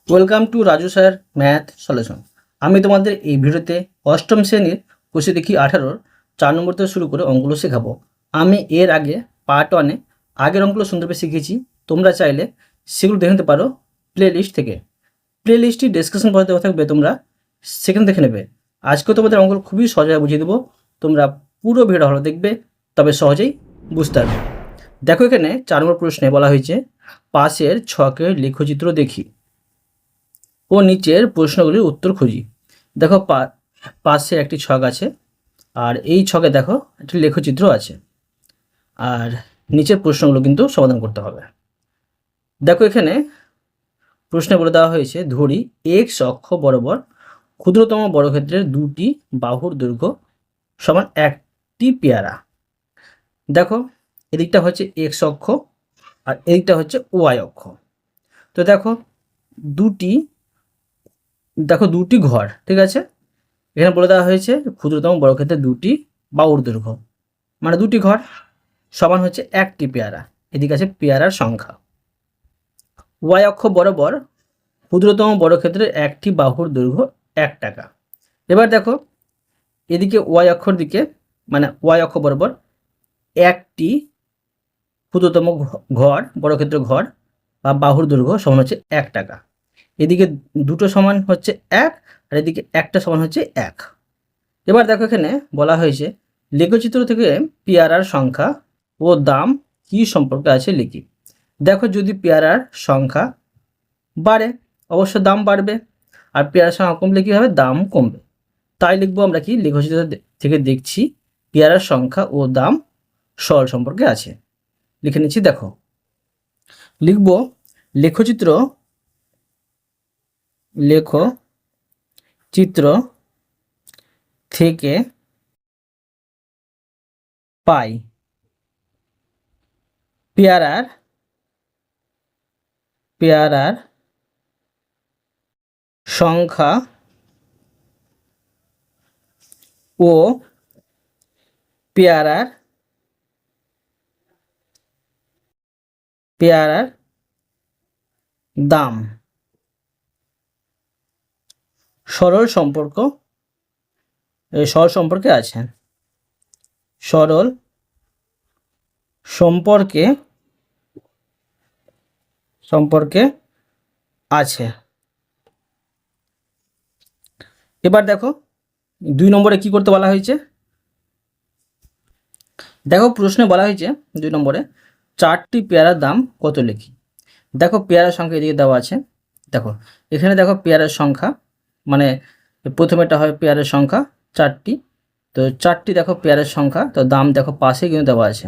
Welcome to Raju sir math solution. আমি তোমাদের এই ভিডিওতে অষ্টম শ্রেণীর কোষে দেখি 18 4 নম্বর থেকে শুরু করে অঙ্কগুলো শেখাবো। আমি এর আগে পার্ট 1-এ আগের অঙ্কগুলো সুন্দরভাবে শিখেছি। তোমরা চাইলে সেগুলো দেখে নিতে পারো প্লে লিস্ট থেকে। প্লে লিস্টটি ডেসক্রিপশন বক্সে দেওয়া থাকবে, তোমরা সেখানে দেখে নেবে। আজকে তোমাদের অঙ্কগুলো খুবই সহজভাবে বুঝিয়ে দেবো। তোমরা পুরো ভিডিও হলো দেখবে, তবে সহজেই বুঝতে পারবে। দেখো, এখানে 4 নম্বর প্রশ্নে বলা হয়েছে পাশের ছকের লেখচিত্র দেখি ও নিচের প্রশ্নগুলির উত্তর খুঁজি। দেখো, পাশে একটি ছক আছে, আর এই ছকে দেখো একটি লেখচিত্র আছে, আর নিচের প্রশ্নগুলো কিন্তু সমাধান করতে হবে। দেখো, এখানে প্রশ্নে বলে দেওয়া হয়েছে ধরি এক্স অক্ষ বরাবর ক্ষুদ্রতম বর্গক্ষেত্রের দুটি বাহুর দৈর্ঘ্য সমান একটি পেয়ারা। দেখো, এদিকটা হচ্ছে এক্স অক্ষ আর এদিকটা হচ্ছে ওয়াই অক্ষ। তো দেখো দুটি ঘর, ঠিক আছে। এখানে বলে দেওয়া হয়েছে ক্ষুদ্রতম বর্গক্ষেত্রের দুটি বাহুর দৈর্ঘ্য মানে দুটি ঘর সমান হচ্ছে একটি পেয়ারা। এদিকে আছে পেয়ারার সংখ্যা। ওয়াই অক্ষ বরাবর ক্ষুদ্রতম বর্গক্ষেত্রের একটি বাহুর দৈর্ঘ্য 1 টাকা। এবার দেখো, এদিকে ওয়াই অক্ষর দিকে মানে ওয়াই অক্ষ বরাবর একটি ক্ষুদ্রতম ঘর বর্গক্ষেত্রের ঘর বা বাহুর দৈর্ঘ্য সমান হচ্ছে 1 টাকা। এদিকে দুটো সমান হচ্ছে 1 আর এদিকে একটা সমান হচ্ছে 1। এবার দেখো, এখানে বলা হয়েছে লেখচিত্র থেকে পেয়ারার সংখ্যা ও দাম কি সম্পর্কে আছে লিখি। দেখো, যদি পেয়ারার সংখ্যা বাড়ে অবশ্য দাম বাড়বে, আর পেয়ারার সংখ্যা কমলে কী হবে, দাম কমবে। তাই লিখবো আমরা কি, লেখচিত্র থেকে দেখছি পেয়ারার সংখ্যা ও দাম সরল সম্পর্কে আছে। লিখে নিচ্ছি। দেখো, লিখবো লেখচিত্র থেকে পাই পেয়ারার সংখ্যা ও পেয়ারার দাম সরল সম্পর্কে আছে। সরল সম্পর্কে আছে। এবার দেখো 2 নম্বরে কি করতে বলা হয়েছে। দেখো, প্রশ্নে বলা হয়েছে 2 নম্বরে 4টি পেয়ারার দাম কত লিখি। দেখো, পেয়ারার সংখ্যা এদিকে দেওয়া আছে। দেখো, এখানে দেখো পেয়ারার সংখ্যা মানে প্রথমেটা হয় পেয়ারের সংখ্যা 4টি। তো 4টি দেখো পেয়ারের সংখ্যা, তো দাম দেখো পাশে কিন্তু দেওয়া আছে।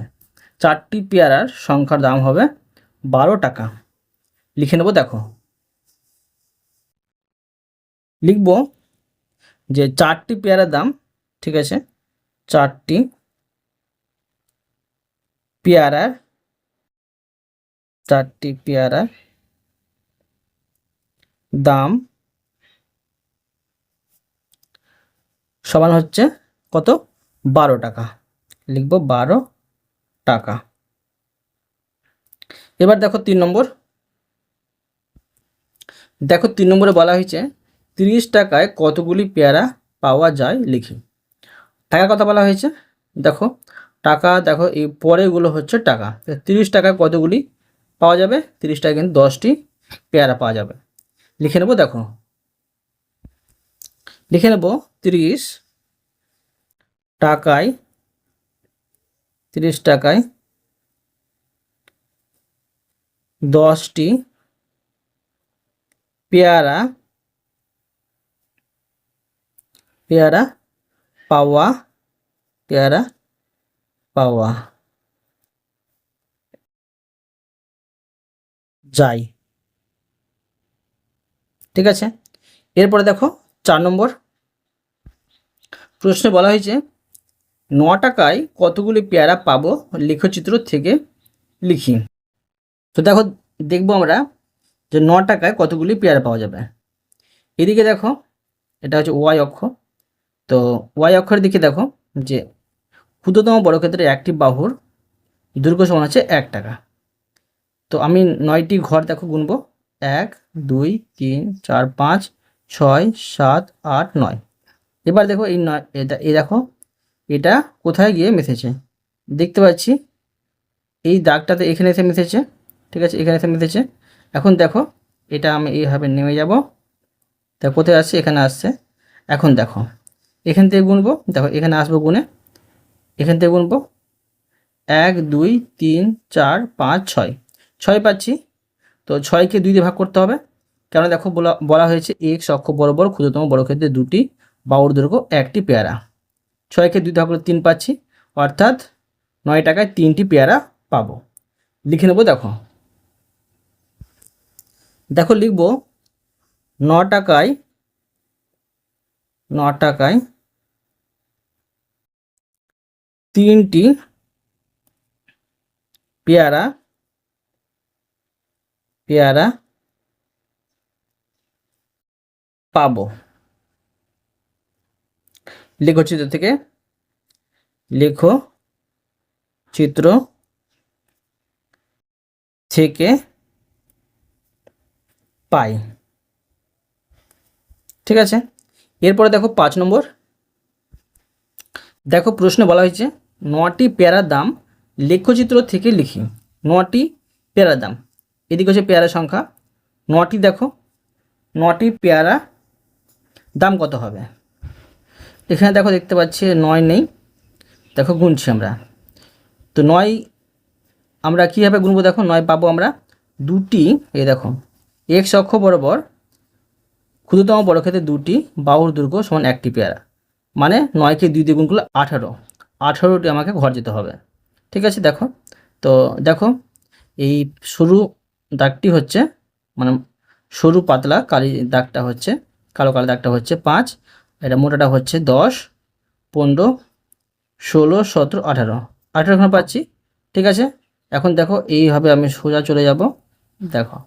4টি পেয়ারার সংখ্যার দাম হবে 12 টাকা। লিখে নেব। দেখো, লিখব যে 4টি পেয়ারার দাম, ঠিক আছে, 4টি পেয়ারার দাম সমান হচ্ছে কত, 12 টাকা। লিখব 12 টাকা। এবার দেখো 3 নম্বর। দেখো, 3 নম্বরে বলা হয়েছে 30 টাকায় কতগুলি পেয়ারা পাওয়া যায় লিখি। টাকার কথা বলা হয়েছে। দেখো, টাকা, দেখো এই পরেগুলো হচ্ছে টাকা। 30 টাকায় কতগুলি পাওয়া যাবে, 30 টাকায় কিন্তু 10টি পেয়ারা পাওয়া যাবে। লিখে নেব। দেখো, লিখে নেব 30 টাকায় 10টি পেয়ারা পাওয়া যায়। ঠিক আছে। এরপরে দেখো 4 নম্বর প্রশ্নে বলা হয়েছে 9 টাকায় কতগুলি পেয়ারা পাবো লেখচিত্র থেকে লিখি। তো দেখো, দেখবো আমরা যে 9 টাকায় কতগুলি পেয়ারা পাওয়া যাবে। এদিকে দেখো, এটা হচ্ছে ওয়াই অক্ষ। তো ওয়াই অক্ষের দিকে দেখো যে ক্ষুদ্রতম বর্গক্ষেত্রের একটি বাহুর দৈর্ঘ্য সমান হচ্ছে 1 টাকা। তো আমি 9টি ঘর দেখো গুনবো। 1 2 3 4 5 6 7 8 9। এবার দেখো এই 9, এই দেখো এটা কোথায় গিয়ে মিশেছে, দেখতে পাচ্ছি এই দাগটাতে এখানে এসে মিশেছে। ঠিক আছে, এখানে এসে মিশেছে। এখন দেখো এটা আমি এইভাবে নেমে যাব, তা কোথায় আসছে, এখানে আসছে। এখন দেখো এখান থেকে গুনবো, দেখো এখানে আসবো গুনে, এখান থেকে গুনবো 1 2 3 4 5 6, 6 পাচ্ছি। তো 6কে 2 দিয়ে ভাগ করতে হবে, কেন দেখো বলা হয়েছে এক্স অক্ষ বরাবর ক্ষুদ্রতম বর্গক্ষেত্রে দুটি বাহুর দৈর্ঘ্য একটি পেয়ারা। 6কে 2 দিয়ে ভাগ করলে 3 পাচ্ছি, অর্থাৎ 9 টাকায় 3টি পেয়ারা পাবো। লিখে নেবো, দেখো দেখো লিখবো 9 টাকায় 3টি পেয়ারা পাবো। লেখো চিত্র থেকে, লেখো চিত্র থেকে পাই। ঠিক আছে, এরপরে দেখো 5 নম্বর। দেখো প্রশ্নে বলা হয়েছে 9টি পেয়ারার দাম লেখচিত্র থেকে লিখি। 9টি পেয়ারার দাম, এদিকে হচ্ছে পেয়ারা সংখ্যা 9টি। দেখো 9টি পেয়ারা দাম কত হবে, এখানে দেখো দেখতে পাচ্ছি 9 নেই, দেখো গুনছি আমরা। তো 9 আমরা কীভাবে গুনবো, দেখো 9 পাবো আমরা দুটি, এই দেখো এক্স অক্ষ বরাবর ক্ষুদ্রতম বর্গক্ষেত্রে দুটি বাহুর দৈর্ঘ্য সমান একটি পেয়ারা, মানে 9কে 2 দিয়ে গুণ করলে 18টি আমাকে ঘর যেতে হবে। ঠিক আছে, দেখো তো দেখো এই সরু দাগটি হচ্ছে, মানে সরু পাতলা কালি দাগটা হচ্ছে, কালো দাগটা হচ্ছে 5, এটা মোটাটা হচ্ছে 10 15 16 17 18, 18 পাচ্ছি। ঠিক আছে, এখন দেখো এইভাবে আমি সোজা চলে যাব, দেখো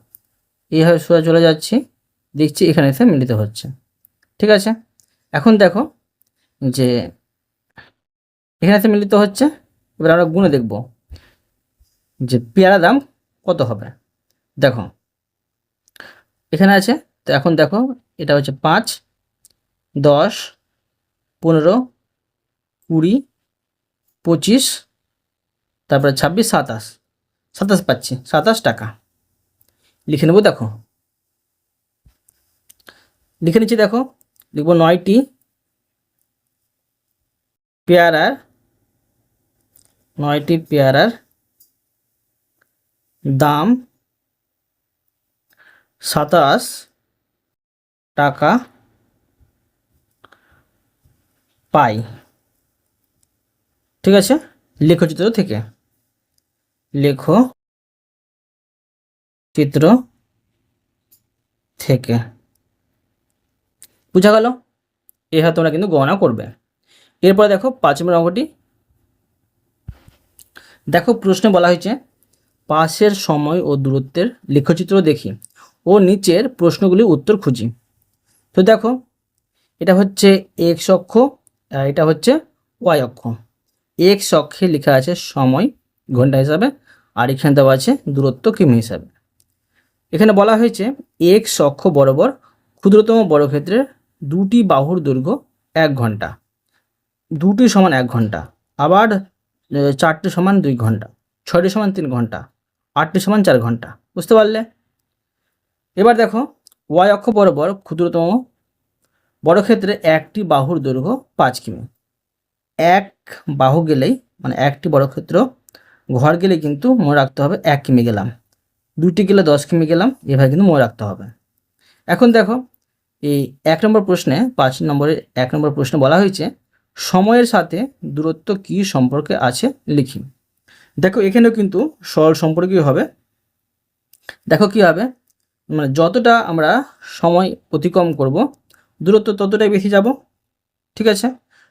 এইভাবে সোজা চলে যাচ্ছি, দেখছি এখানে এসে মিলিত হচ্ছে। ঠিক আছে, এখন দেখো যে এখানে এসে মিলিত হচ্ছে। এবার আমরা গুণে দেখব যে পেয়ারা দাম কত হবে। দেখো এখানে আছে, তো এখন দেখো এটা হচ্ছে 5 10 15 20 25, তারপরে 26 27 পাচ্ছি, 27 টাকা। লিখে নেব, দেখো লিখে নিচ্ছি। দেখো লিখব 9টি পেয়ারার দাম 27 টাকা পাই। ঠিক আছে, লেখচিত্র থেকে, লেখো চিত্র থেকে। বুঝা গেল, এভাবে তোমরা কিন্তু গণনা করবে। এরপরে দেখো 5 নম্বর অঙ্কটি। দেখো প্রশ্নে বলা হয়েছে পাশের সময় ও দূরত্বের লেখচিত্র দেখি ও নিচের প্রশ্নগুলির উত্তর খুঁজি। তো দেখো এটা হচ্ছে এক্স অক্ষ, আর এটা হচ্ছে ওয়াই অক্ষ। এক্স অক্ষে লেখা আছে সময় ঘন্টা হিসাবে, আর এখানে দেওয়া আছে দূরত্ব কিমি হিসাবে। এখানে বলা হয়েছে এক্স অক্ষ বরাবর ক্ষুদ্রতম বর্গক্ষেত্রের দুটি বাহুর দৈর্ঘ্য 1 ঘন্টা, 2টি সমান 1 ঘন্টা, আবার 4টি সমান 2 ঘন্টা, 6টি সমান 3 ঘন্টা, 8টি সমান 4 ঘন্টা। বুঝতে পারলে? এবার দেখো ওয়াই অক্ষ বরাবর ক্ষুদ্রতম বর্গক্ষেত্রে একটি বাহুর দৈর্ঘ্য 5 কিমি। এক বাহু গেলেই, মানে একটি বর্গক্ষেত্র ঘর গেলে কিন্তু মনে রাখতে হবে 1 কিমি গেলাম, 2টি গেলে 10 কিমি গেলাম, এভাবে কিন্তু মনে রাখতে হবে। এখন দেখো এই 1 নম্বর প্রশ্নে, 5 নম্বরের 1 নম্বর প্রশ্নে বলা হয়েছে সময়ের সাথে দূরত্ব কি সম্পর্কে আছে লিখি। দেখো এখানেও কিন্তু সরল সম্পর্কই হবে। দেখো কি হবে, মানে যতটা আমরা সময় অতিক্রম করব দূরত্ব ততটাই বেশি যাব। ঠিক আছে,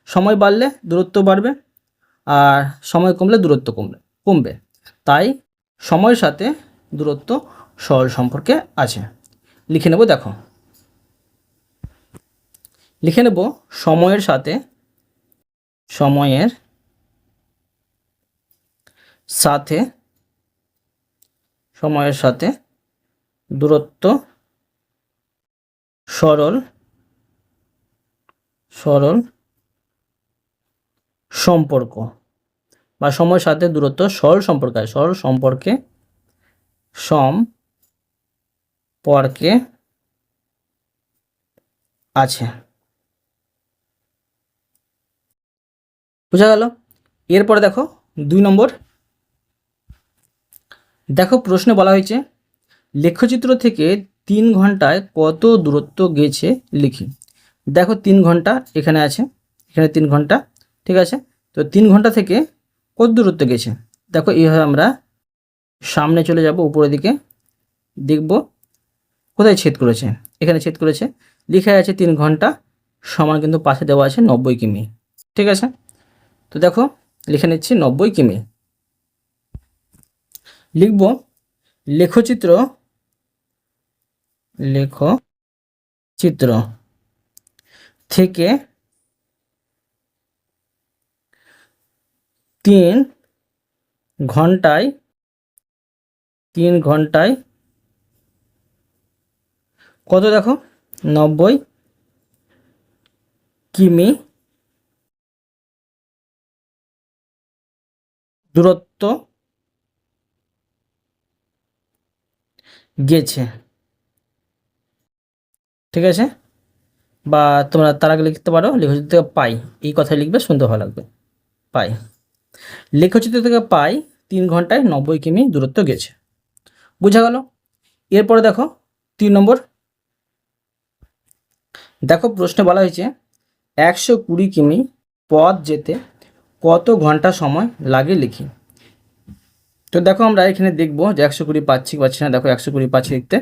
সময় বাড়লে দূরত্ব বাড়বে, আর সময় কমলে দূরত্ব কমবে। তাই সময়ের সাথে দূরত্ব সরল সম্পর্কে আছে। লিখে নেব, দেখো লিখে নেব সময়ের সাথে দূরত্ব সরল সরল সম্পর্ক বা সময়ের সাথে দূরত্ব সরল সম্পর্ক সরল সম্পর্কে আছে। বোঝা গেল? এরপরে দেখো 2 নম্বর। দেখো প্রশ্নে বলা হয়েছে লেখচিত্র থেকে 3 ঘন্টায় কত দূরত্ব গেছে লিখি। দেখো 3 ঘন্টা এখানে আছে, এখানে 3 ঘন্টা, ঠিক আছে। তো 3 ঘন্টা থেকে কত দূরত্ব গেছে, দেখো এইভাবে আমরা সামনে চলে যাব, উপরের দিকে দেখব কোথায় ছেদ করেছে, এখানে ছেদ করেছে, লেখা আছে 3 ঘন্টা সমান কিন্তু পাশে দেওয়া আছে 90 কিমি, ঠিক আছে। তো দেখো লিখে নিচ্ছি 90 কিমি। লিখব লেখচিত্র থেকে 3 ঘন্টায় কত, দেখো 90 কিমি দূরত্ব গেছে, ঠিক আছে। বা তোমরা তার আগে লিখতে পারো লেখচিত্র থেকে পাই, এই কথাই লিখবে, শুনতে ভালো লাগবে। পাই, লেখচিত্র থেকে পাই 3 ঘন্টায় 90 কিমি দূরত্ব গেছে। বোঝা গেল? এরপরে দেখো 3 নম্বর। দেখো প্রশ্নে বলা হয়েছে 120 কিমি পথ যেতে কত ঘন্টা সময় লাগে লিখি। তো দেখো আমরা এখানে দেখব যে 120 পাচ্ছি না। দেখো 120 পাচ্ছি লিখতে।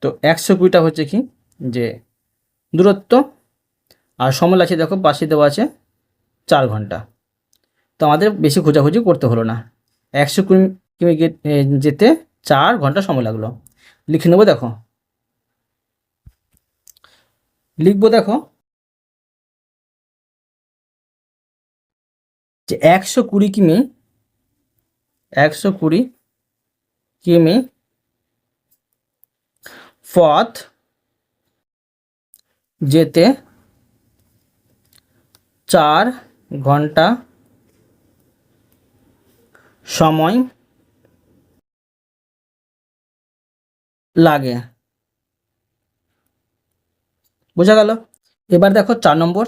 তো 120টা হচ্ছে কি যে দূরত্ব, আর সময় লাগছে দেখো পাশে দেওয়া আছে 4 ঘন্টা। তো আমাদের বেশি খোঁজাখুঁজি করতে হলো না, 120 কিমি যেতে 4 ঘন্টা সময় লাগলো। লিখে নেব, দেখো লিখবো, দেখো যে 120 কিমি পথ যেতে 4 ঘন্টা সময় লাগে। বোঝা গেল? এবার দেখো 4 নম্বর।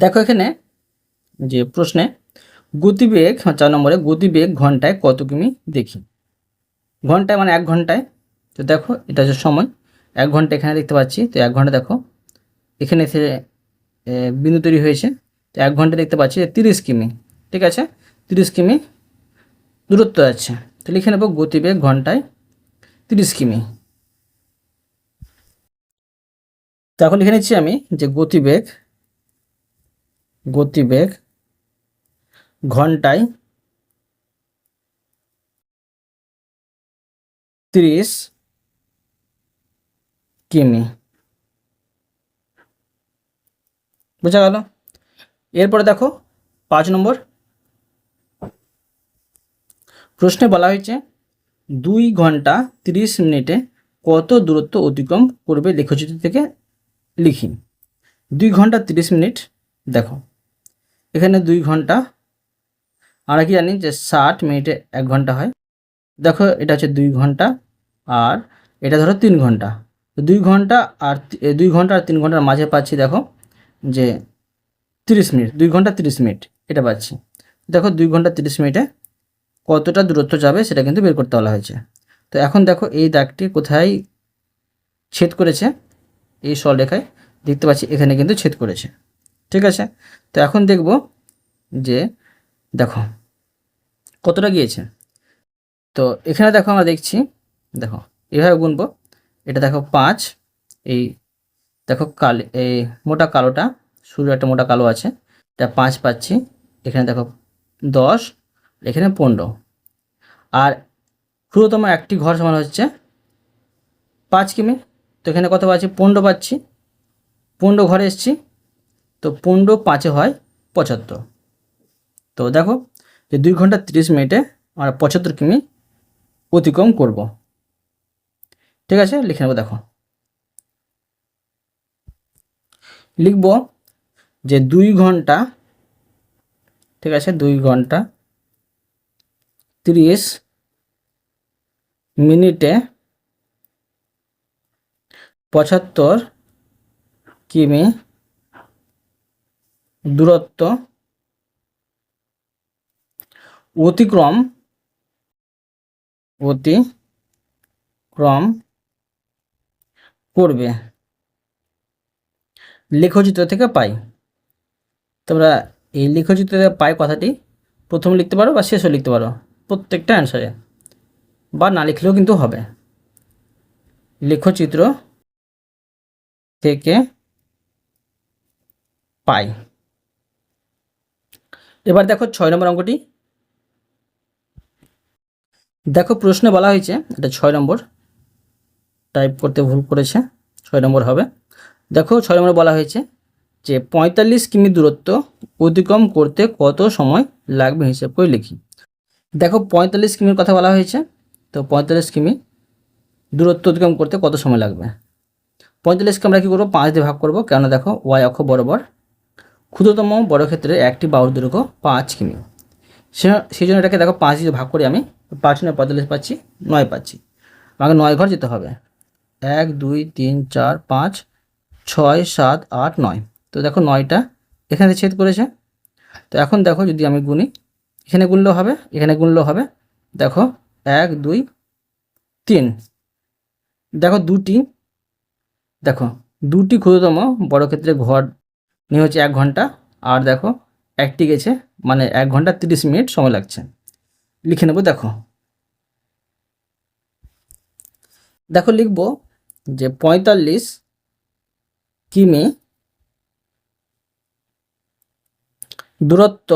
দেখো এখানে যে প্রশ্নে গতিবেগ 4 নম্বরে গতিবেগ ঘন্টায় কত কিমি দেখি। ঘন্টায় মানে 1 ঘন্টায়। তো দেখো এটা হচ্ছে সময়, 1 ঘন্টা এখানে দেখতে পাচ্ছি। তো 1 ঘন্টা দেখো এখানে এসে বিন্দু তৈরি হয়েছে। তো 1 ঘন্টা দেখতে পাচ্ছি 30 কিমি, ঠিক আছে, 30 কিমি দূরত্ব আছে। তো লিখে নেব গতিবেগ ঘন্টায় 30 কিমি। তো এখন লিখে নিচ্ছি আমি যে গতিবেগ ঘন্টায় 30 কিমি। বোঝা গেল? এরপরে দেখো 5 নম্বর। প্রশ্নে বলা হয়েছে 2 ঘন্টা 30 মিনিটে কত দূরত্ব অতিক্রম করবে লেখচিত্র থেকে লিখি। 2 ঘন্টা 30 মিনিট, দেখো এখানে 2 ঘন্টা, আমরা কি জানি যে 60 মিনিটে 1 ঘন্টা হয়। দেখো এটা হচ্ছে 2 ঘন্টা, আর এটা ধরো 3 ঘন্টা। তো 2 ঘন্টা আর 2 ঘন্টা আর 3 ঘন্টার মাঝে পাচ্ছি দেখো যে 30 মিনিট, 2 ঘন্টা 30 মিনিট এটা পাচ্ছি। দেখো 2 ঘন্টা 30 মিনিটে কতটা দূরত্ব যাবে সেটা কিন্তু বের করতে বলা হয়েছে। তো এখন দেখো এই দাগটি কোথায় ছেদ করেছে, এই সরলরেখায় দেখতে পাচ্ছি এখানে কিন্তু ছেদ করেছে, ঠিক আছে। তো এখন দেখব যে দেখো কতটা গিয়েছে। তো এখানে দেখো আমরা দেখছি, দেখো এভাবে গুনবো, এটা দেখো 5, এই দেখো এই মোটা কালোটা শুরু একটা মোটা কালো আছে, এটা 5 পাচ্ছি, এখানে দেখো 10, এখানে 15, আর ক্ষুদ্রতম একটি ঘর সমান হচ্ছে 5 কিমি। তো এখানে কত পাচ্ছি 15 পাচ্ছি, 15 ঘরে এসছি। তো 15 5-এ হয় 75। তো দেখো যে 2 ঘন্টা 30 মিনিটে আমরা 75 কিমি অতিক্রম করব। ঠিক আছে, লিখে নেব। দেখো লিখব যে 2 ঘন্টা, ঠিক আছে, 2 ঘন্টা 30 মিনিটে 75 কিমি দূরত্ব অতিক্রম করবে লেখচিত্র থেকে পাই। তোমরা এই লেখচিত্র থেকে পাই কথাটি প্রথম লিখতে পারো বা শেষও লিখতে পারো প্রত্যেকটা অ্যান্সারে, বা না লিখলেও কিন্তু হবে। লেখচিত্র থেকে পাই। এবার দেখো 6 নম্বর অঙ্কটি। দেখো প্রশ্নে বলা হয়েছে, এটা 6 নম্বর, টাইপ করতে ভুল করেছে, 6 নম্বর হবে। দেখো 6 নম্বর বলা হয়েছে যে 45 কিমি দূরত্ব অতিক্রম করতে কত সময় লাগবে হিসেব করে লিখি। দেখো 45 কিমির কথা বলা হয়েছে, তো 45 কিমি দূরত্ব অতিক্রম করতে কত সময় লাগবে। 45কে আমরা কী করবো, 5 দিয়ে ভাগ করবো, কেননা দেখো ওয়াই অক্ষ বরাবর ক্ষুদ্রতম বর্গক্ষেত্রে একটি বাহুর দৈর্ঘ্য 5 কিমি। সেই জন্য এটাকে দেখো 5 দিয়ে ভাগ করি আমি, 5 9 45 পাচ্ছি, 9 পাচ্ছি। আমাকে 9 ঘর যেতে হবে। 1 2 3 4 5 6 7 8 9। তো দেখো 9টা এখানে ছেদ করেছে। তো এখন দেখো যদি আমি গুনি, এখানে গুনলেও হবে, এখানে গুনলেও হবে। দেখো 1 2 3, দেখো দুটি ক্ষুদ্রতম বর্গক্ষেত্রে ঘর নিয়ে হচ্ছে 1 ঘন্টা, আর দেখো একটি গেছে, মানে 1 ঘন্টা 30 মিনিট সময় লাগছে। লিখে নেব। দেখো লিখব যে 45 কিমি দূরত্ব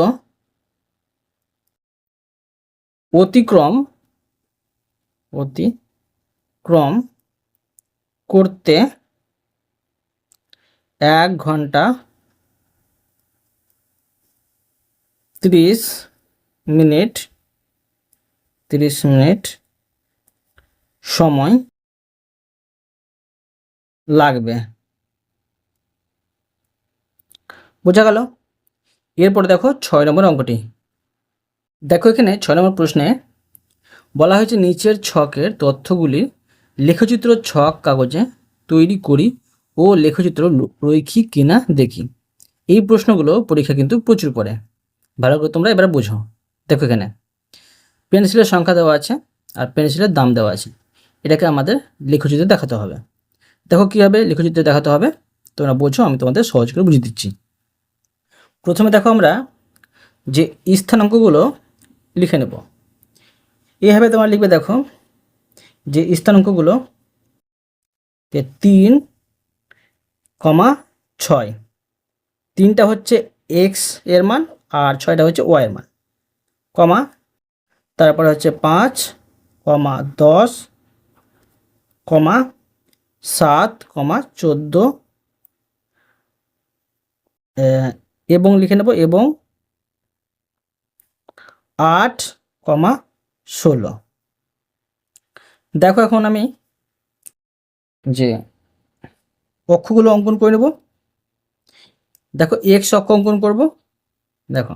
অতিক্রম করতে 1 ঘন্টা 30 মিনিট সময় লাগবে। বোঝা গেল? এরপরে দেখো 6 নম্বর অঙ্কটি। দেখো এখানে 6 নম্বর প্রশ্নে বলা হয়েছে নিচের ছকের তথ্যগুলি লেখচিত্র ছক কাগজে তৈরি করি ও লেখচিত্র রৈখিক কিনা দেখি। এই প্রশ্নগুলো পরীক্ষা কিন্তু প্রচুর পড়ে, ভালো করে তোমরা এবার বোঝো। দেখো এখানে পেন্সিলের সংখ্যা দেওয়া আছে আর পেন্সিলের দাম দেওয়া আছে, এটাকে আমাদের লেখচিত্রে দেখাতে হবে। দেখো কীভাবে লেখচিত্রে দেখাতে হবে তোমরা বোঝো, আমি তোমাদের সহজ করে বুঝিয়ে দিচ্ছি। প্রথমে দেখো আমরা যে স্থানাঙ্কগুলো লিখে নেব, এইভাবে তোমরা লিখবে। দেখো যে স্থানাঙ্কগুলো 3, 6, 3টা হচ্ছে এক্স এর মান আর 6টা হচ্ছে ওয়াই এর মান, কমা, তারপরে হচ্ছে 5, 10, 7, 14, এবং লিখে নেব, এবং 8, 16। দেখো এখন আমি যে অক্ষগুলো অঙ্কন করে নেব। দেখো এক্স অক্ষ অঙ্কন করব। দেখো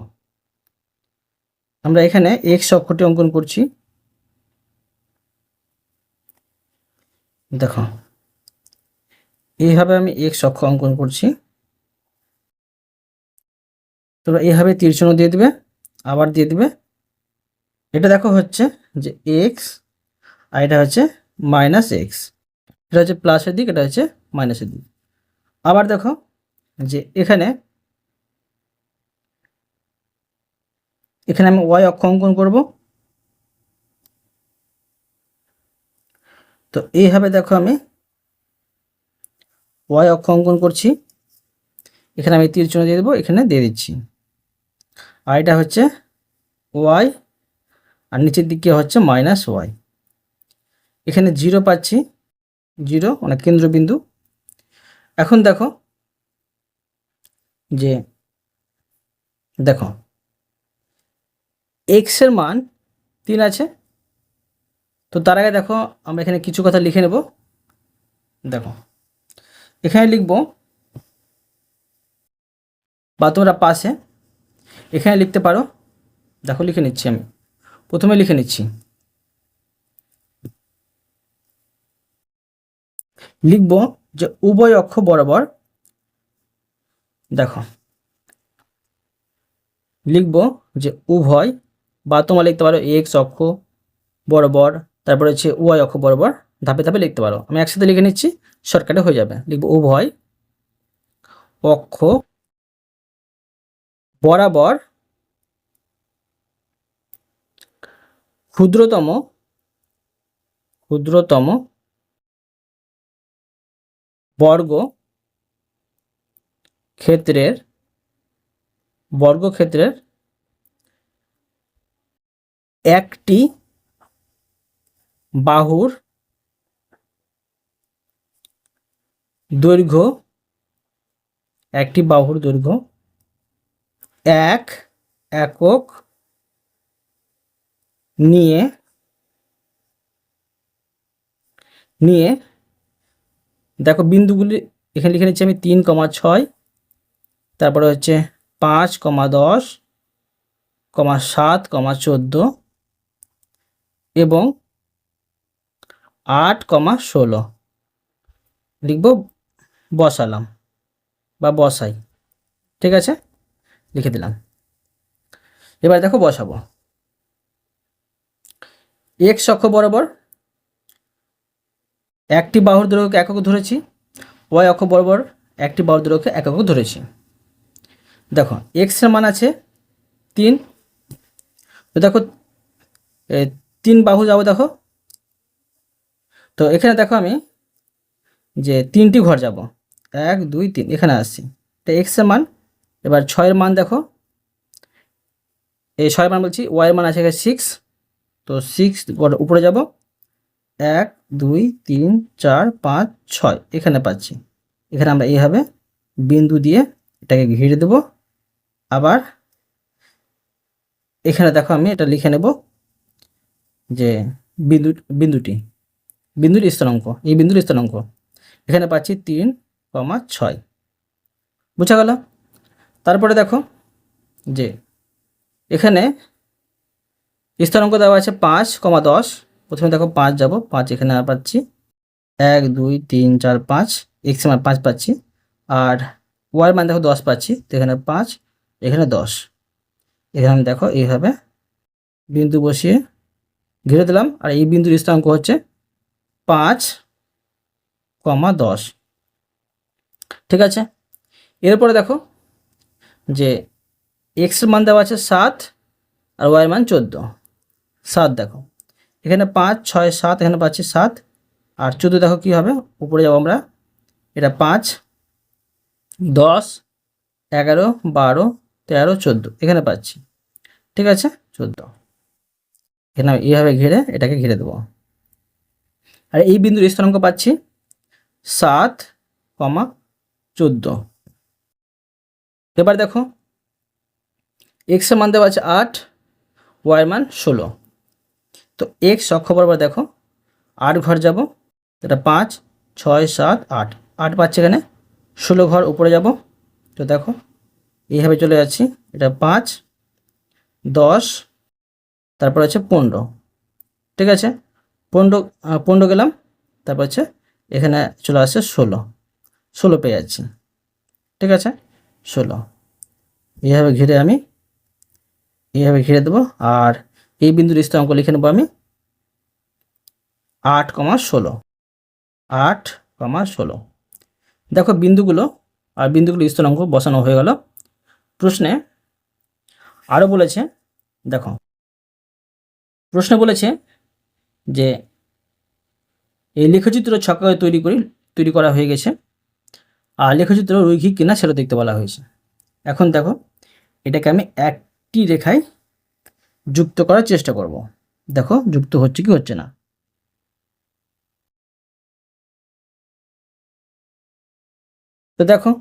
আমরা এখানে এক্স অক্ষটি অঙ্কন করছি। দেখো এইভাবে আমি এক্স অক্ষ অঙ্কন করছি। তোমরা এইভাবে তীরচিহ্ন দিয়ে দিবে, আবার দিয়ে দিবে। এটা দেখো হচ্ছে যে এক্স, আর এটা হচ্ছে মাইনাস এক্স, এটা হচ্ছে প্লাসের দিক, এটা হচ্ছে মাইনাসের দিক। আবার দেখো যে এখানে আমি ওয়াই অক্ষ অঙ্কন করব। তো এইভাবে দেখো আমি ওয়াই অক্ষ অঙ্কন করছি, এখানে আমি তীর চিহ্ন দিয়ে দেবো, এখানে দিয়ে দিচ্ছি। আর এটা হচ্ছে ওয়াই, আর নিচের দিকে হচ্ছে মাইনাস ওয়াই। এখানে 0 পাচ্ছি, 0 মানে কেন্দ্রবিন্দু। এখন দেখো যে দেখো এক্স এর মান 3 আছে, তো তার আগে দেখো আমরা এখানে কিছু কথা লিখে নেব। দেখো এখানে লিখব, বা তোমরা পাশে এখানে লিখতে পারো। দেখো লিখে নিচ্ছি, আমি প্রথমে লিখে নিচ্ছি, লিখব যে উভয় অক্ষ বরাবর, দেখো লিখব যে উভয়, বা তোমরা লিখতে পারো এক্স অক্ষ বরাবর, তারপরে হচ্ছে ওয়াই অক্ষ বরাবর, ধাপে ধাপে লিখতে পারো। আমি একসাথে লিখে নিচ্ছি, শর্টকাটে হয়ে যাবে। লিখব উভয় অক্ষ বরাবর ক্ষুদ্রতম ক্ষুদ্রতম বর্গ বর্গক্ষেত্রের একটি বাহুর দৈর্ঘ্য এক একক নিয়ে দেখো বিন্দুগুলি এখানে লিখে নিচ্ছি আমি 3,6, তারপরে হচ্ছে 5,10, 7,14 এবং 8,16 লিখব, বসালাম বা বসাই। ঠিক আছে, লিখে দিলাম। এবার দেখো বসাবো। এক্স অক্ষ বরাবর একটি বাহুর দৈর্ঘ্য একক ধরেছি, ওয়াই অক্ষ বরাবর একটি বাহুর দৈর্ঘ্য একক ধরেছি। দেখো এক্স এর মান আছে 3, তো দেখো 3 বাহু যাবো। দেখো তো এখানে দেখো আমি যে 3টি ঘর যাব, 1 2 3, এখানে আসছি, এটা এক্স এর মান। এবার 6 এর মান দেখো, এই 6 এর মান বলছি, ওয়াই এর মান আছে এখানে 6, তো 6 উপরে যাব, 1 2 3 4 5 6 এখানে পাচ্ছি। এখানে আমরা এইভাবে বিন্দু দিয়ে এটাকে ঘিরে দেব। আবার এখানে দেখো আমি এটা লিখে নেব যে বিন্দুর স্থানাঙ্ক, এই বিন্দুর স্থানাঙ্ক এখানে পাচ্ছি 3,6। বুঝা গেল? তারপরে দেখো যে এখানে স্থানাঙ্ক দেওয়া আছে 5,10, প্রথমে দেখো 5 যাব, 5 এখানে পাচ্ছি, 1 2 3 4 5, এক্স মান 5 পাচ্ছি, আর ওয়াই মান দেখো 10 পাচ্ছি, তো এখানে 5 এখানে 10। এখানে আমি দেখো এইভাবে বিন্দু বসিয়ে ঘিরে দিলাম, আর এই বিন্দুর স্থানাঙ্ক হচ্ছে 5,10। ঠিক আছে, এরপরে দেখো যে এক্স এর মান দেওয়া আছে 7 আর ওয়াই মান 14। 7 দেখো এখানে 5 6 7, এখানে পাচ্ছি 7 আর 14, দেখো কি হবে, উপরে যাবো আমরা, এটা 5 10 11 12 13 14 এখানে পাচ্ছি। ঠিক আছে, 14, এখানে আমি এইভাবে ঘিরে এটাকে ঘিরে দেবো। আর এই বিন্দুর স্থানাঙ্ক পাচ্ছি 7,14। এবার দেখো এক্স এর মান দেওয়া আছে 8, ওয়াই মান 16, তো এক্স অক্ষ বরাবর দেখো 8 ঘর যাব, এটা 5 6 7 8, 8 পাচ্ছি, এখানে 16 ঘর উপরে যাব, তো দেখো এইভাবে চলে যাচ্ছি, এটা 5 10, তারপর হচ্ছে 15। ঠিক আছে, 15 গেলাম, তারপর হচ্ছে এখানে চলে আসছে 16 পেয়ে যাচ্ছি। ঠিক আছে, 16 এইভাবে ঘিরে আমি এইভাবে ঘিরে দেবো, আর এই বিন্দুর স্থানাঙ্ক লিখে নেবো আমি 8,16। 8,16 দেখো বিন্দুগুলো আর বিন্দুগুলো স্থানাঙ্ক বসানো হয়ে গেল। প্রশ্নে আরও বলেছে, দেখো প্রশ্নে বলেছে যে এই লেখচিত্র ছকে তৈরি করা হয়ে গেছে, আর লেখচিত্র রৈখিক কিনা সেটা দেখতে বলা হয়েছে। এখন দেখো এটাকে আমি একটি রেখায় যুক্ত করার চেষ্টা করব। দেখো যুক্ত হচ্ছে কি হচ্ছে না। তো দেখো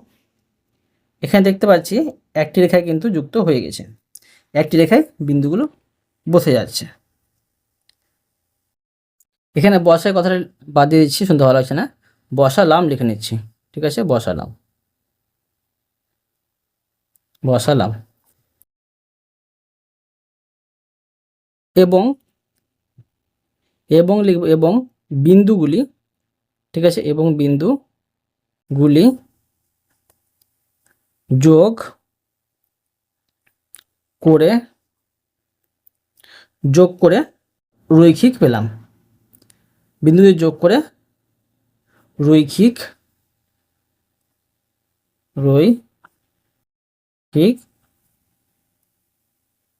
এখানে দেখতে পাচ্ছি একটি রেখায় কিন্তু যুক্ত হয়ে গেছে, একটি রেখায় বিন্দুগুলো বসে যাচ্ছে। এখানে বসায় কথাটা বাদ দিয়ে দিচ্ছি, শুনতে ভালো লাগছে না, বসালাম লিখে নিচ্ছি। ঠিক আছে, বসালাম, বসালাম। এবং এবং লিখব, এবং বিন্দুগুলি, ঠিক আছে, এবং বিন্দুগুলি যোগ করে রৈখিক পেলাম। বিন্দুটি যোগ করে রৈখিক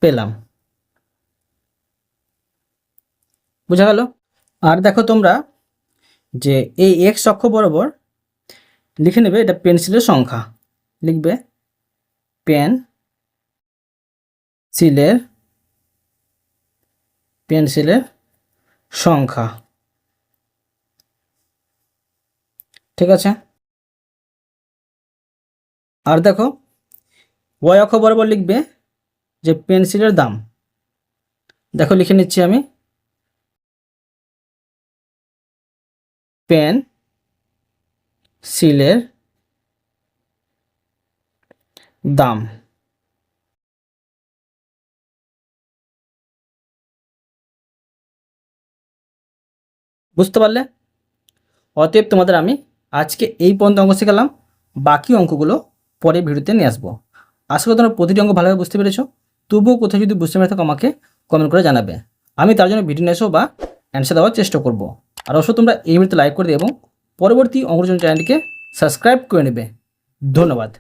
পেলাম। বোঝা গেল? আর দেখো তোমরা যে এই এক্স অক্ষ বরাবর লিখে নেবে এটা পেন্সিলের সংখ্যা, লিখবে পেন্সিলের সংখ্যা। ঠিক আছে, আর দেখো ওয়াই অক্ষ বরাবর লিখবে যে পেন্সিলের দাম। দেখো লিখে নিচ্ছি আমি, পেন্সিলের দাম। বুঝতে পারলে? অতএব তোমাদের আমি আজকে এই পর্যন্ত অঙ্ক শেখালাম, বাকি অঙ্কগুলো পরে ভিডিওতে নিয়ে আসবো। আশা করি তোমরা প্রতিটি অঙ্ক ভালোভাবে বুঝতে পেরেছো। তবুও কোথাও যদি বুঝতে না থাকো আমাকে কমেন্ট করে জানাবে, আমি তার জন্য ভিডিও নিয়ে এসো বা অ্যান্সার দেওয়ার চেষ্টা করব। আর অবশ্যই তোমরা এই ভিডিওতে লাইক করে দিও এবং পরবর্তী অঙ্কের জন্য চ্যানেলটিকে সাবস্ক্রাইব করে নেবে। ধন্যবাদ।